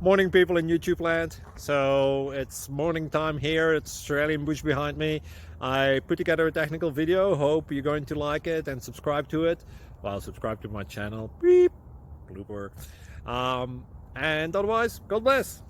Morning, people in YouTube land. So it's morning time here. It's Australian bush behind me. I put together a technical video. Hope you're going to like it and subscribe to it. Well, subscribe to my channel. Beep. Blooper. And otherwise, God bless.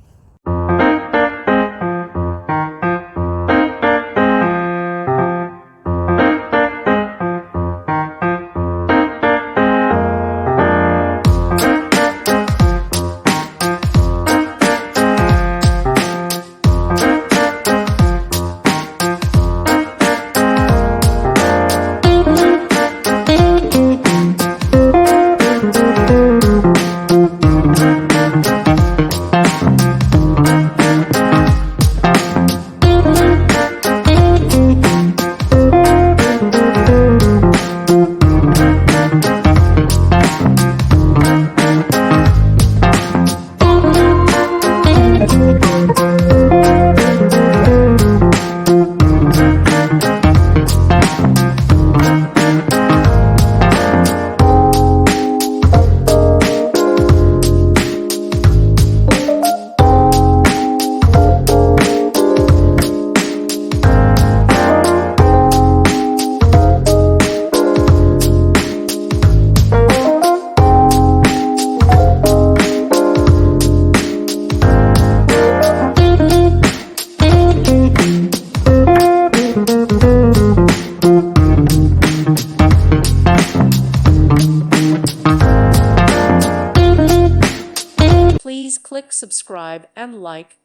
Please click subscribe and like.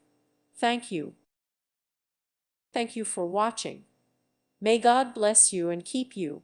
Thank you. Thank you for watching. May God bless you and keep you.